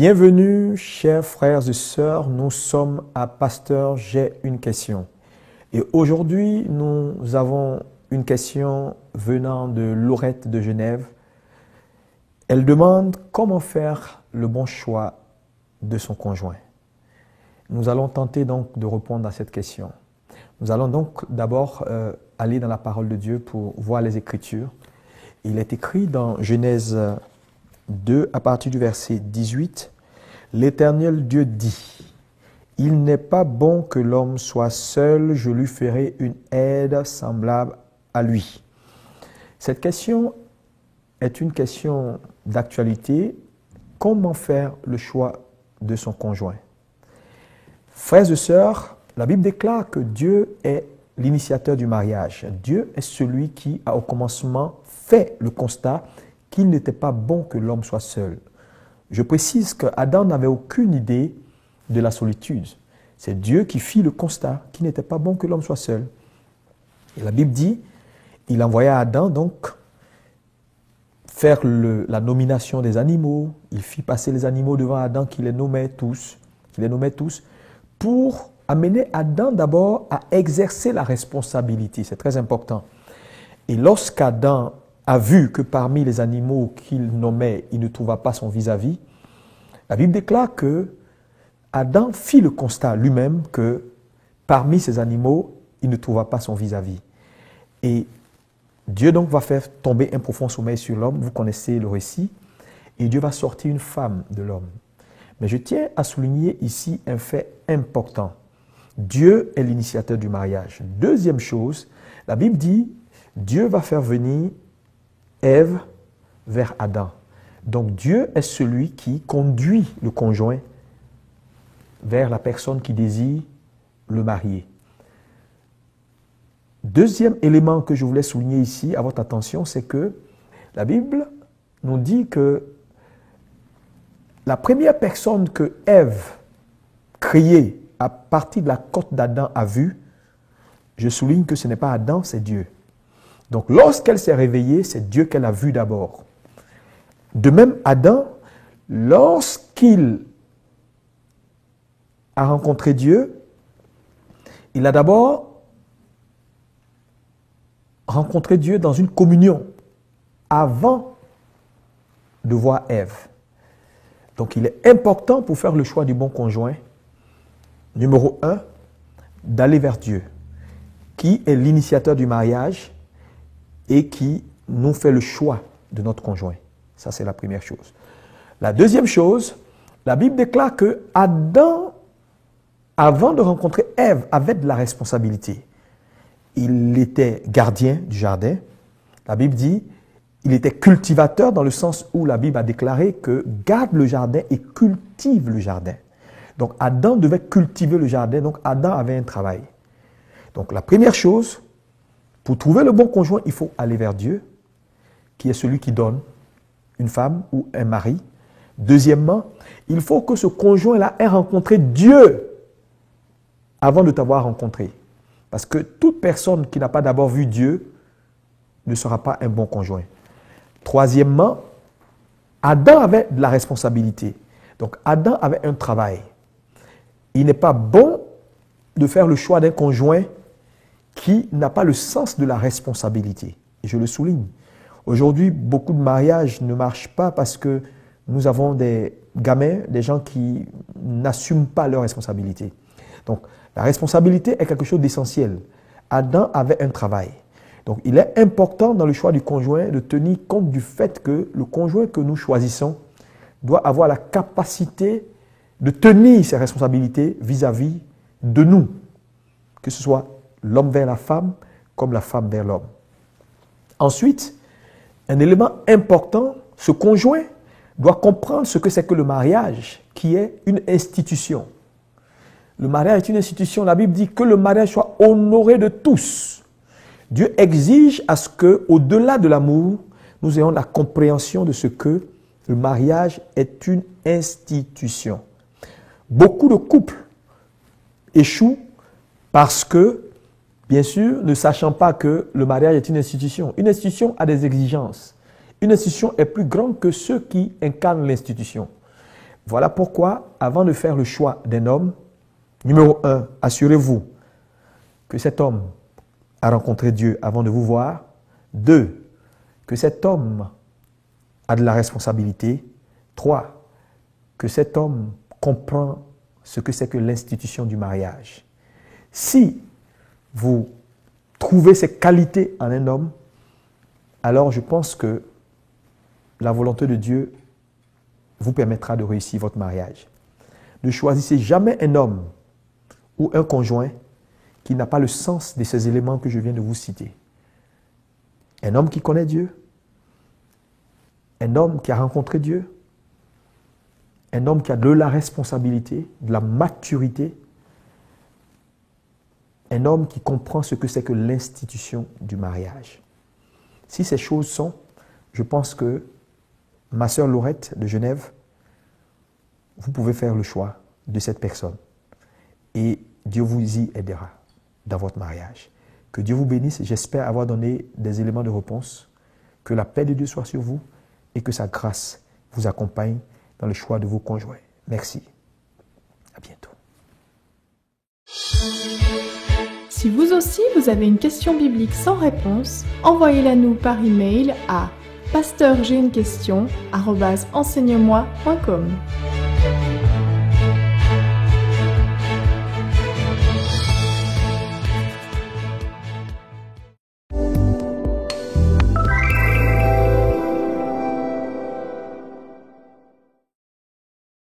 Bienvenue, chers frères et sœurs, nous sommes à Pasteur, j'ai une question. Et aujourd'hui, nous avons une question venant de Laurette de Genève. Elle demande comment faire le bon choix de son conjoint. Nous allons tenter donc de répondre à cette question. Nous allons donc d'abord aller dans la parole de Dieu pour voir les Écritures. Il est écrit dans Genèse 2, à partir du verset 18, « L'Éternel Dieu dit, « Il n'est pas bon que l'homme soit seul, je lui ferai une aide semblable à lui. » Cette question est une question d'actualité. Comment faire le choix de son conjoint? Frères et sœurs, la Bible déclare que Dieu est l'initiateur du mariage. Dieu est celui qui, au commencement, fait le constat qu'il n'était pas bon que l'homme soit seul. Je précise qu'Adam n'avait aucune idée de la solitude. C'est Dieu qui fit le constat qu'il n'était pas bon que l'homme soit seul. Et la Bible dit, il envoya Adam donc faire la nomination des animaux. Il fit passer les animaux devant Adam qui les nommait tous, pour amener Adam d'abord à exercer la responsabilité. C'est très important. Et lorsqu'Adam a vu que parmi les animaux qu'il nommait, il ne trouva pas son vis-à-vis, la Bible déclare que Adam fit le constat lui-même que parmi ces animaux, il ne trouva pas son vis-à-vis. Et Dieu donc va faire tomber un profond sommeil sur l'homme, vous connaissez le récit, et Dieu va sortir une femme de l'homme. Mais je tiens à souligner ici un fait important. Dieu est l'initiateur du mariage. Deuxième chose, la Bible dit, Dieu va faire venir Ève vers Adam. Donc Dieu est celui qui conduit le conjoint vers la personne qui désire le marier. Deuxième élément que je voulais souligner ici à votre attention, c'est que la Bible nous dit que la première personne que Ève, créée à partir de la côte d'Adam, a vue, je souligne que ce n'est pas Adam, c'est Dieu. Donc, lorsqu'elle s'est réveillée, c'est Dieu qu'elle a vu d'abord. De même, Adam, lorsqu'il a rencontré Dieu, il a d'abord rencontré Dieu dans une communion avant de voir Ève. Donc, il est important pour faire le choix du bon conjoint, numéro 1, d'aller vers Dieu, qui est l'initiateur du mariage et qui nous fait le choix de notre conjoint. Ça, c'est la première chose. La deuxième chose, la Bible déclare que Adam, avant de rencontrer Ève, avait de la responsabilité. Il était gardien du jardin. La Bible dit, il était cultivateur dans le sens où la Bible a déclaré que garde le jardin et cultive le jardin. Donc, Adam devait cultiver le jardin. Donc, Adam avait un travail. Donc, la première chose, pour trouver le bon conjoint, il faut aller vers Dieu, qui est celui qui donne une femme ou un mari. Deuxièmement, il faut que ce conjoint-là ait rencontré Dieu avant de t'avoir rencontré. Parce que toute personne qui n'a pas d'abord vu Dieu ne sera pas un bon conjoint. Troisièmement, Adam avait de la responsabilité. Donc, Adam avait un travail. Il n'est pas bon de faire le choix d'un conjoint qui n'a pas le sens de la responsabilité. Et je le souligne. Aujourd'hui, beaucoup de mariages ne marchent pas parce que nous avons des gamins, des gens qui n'assument pas leurs responsabilités. Donc, la responsabilité est quelque chose d'essentiel. Adam avait un travail. Donc, il est important dans le choix du conjoint de tenir compte du fait que le conjoint que nous choisissons doit avoir la capacité de tenir ses responsabilités vis-à-vis de nous, que ce soit l'homme vers la femme, comme la femme vers l'homme. Ensuite, un élément important, ce conjoint doit comprendre ce que c'est que le mariage, qui est une institution. Le mariage est une institution. La Bible dit que le mariage soit honoré de tous. Dieu exige à ce que, au-delà de l'amour, nous ayons la compréhension de ce que le mariage est une institution. Beaucoup de couples échouent parce que, bien sûr, ne sachant pas que le mariage est une institution. Une institution a des exigences. Une institution est plus grande que ceux qui incarnent l'institution. Voilà pourquoi, avant de faire le choix d'un homme, numéro 1, assurez-vous que cet homme a rencontré Dieu avant de vous voir. 2, que cet homme a de la responsabilité. 3, que cet homme comprend ce que c'est que l'institution du mariage. Si vous trouvez ces qualités en un homme, alors je pense que la volonté de Dieu vous permettra de réussir votre mariage. Ne choisissez jamais un homme ou un conjoint qui n'a pas le sens de ces éléments que je viens de vous citer. Un homme qui connaît Dieu, un homme qui a rencontré Dieu, un homme qui a de la responsabilité, de la maturité, un homme qui comprend ce que c'est que l'institution du mariage. Si ces choses sont, je pense que ma sœur Laurette de Genève, vous pouvez faire le choix de cette personne et Dieu vous y aidera dans votre mariage. Que Dieu vous bénisse. J'espère avoir donné des éléments de réponse. Que la paix de Dieu soit sur vous et que sa grâce vous accompagne dans le choix de vos conjoints. Merci. À bientôt. Si vous aussi vous avez une question biblique sans réponse, envoyez-la nous par email à pasteurj'ainequestion@enseigne-moi.com.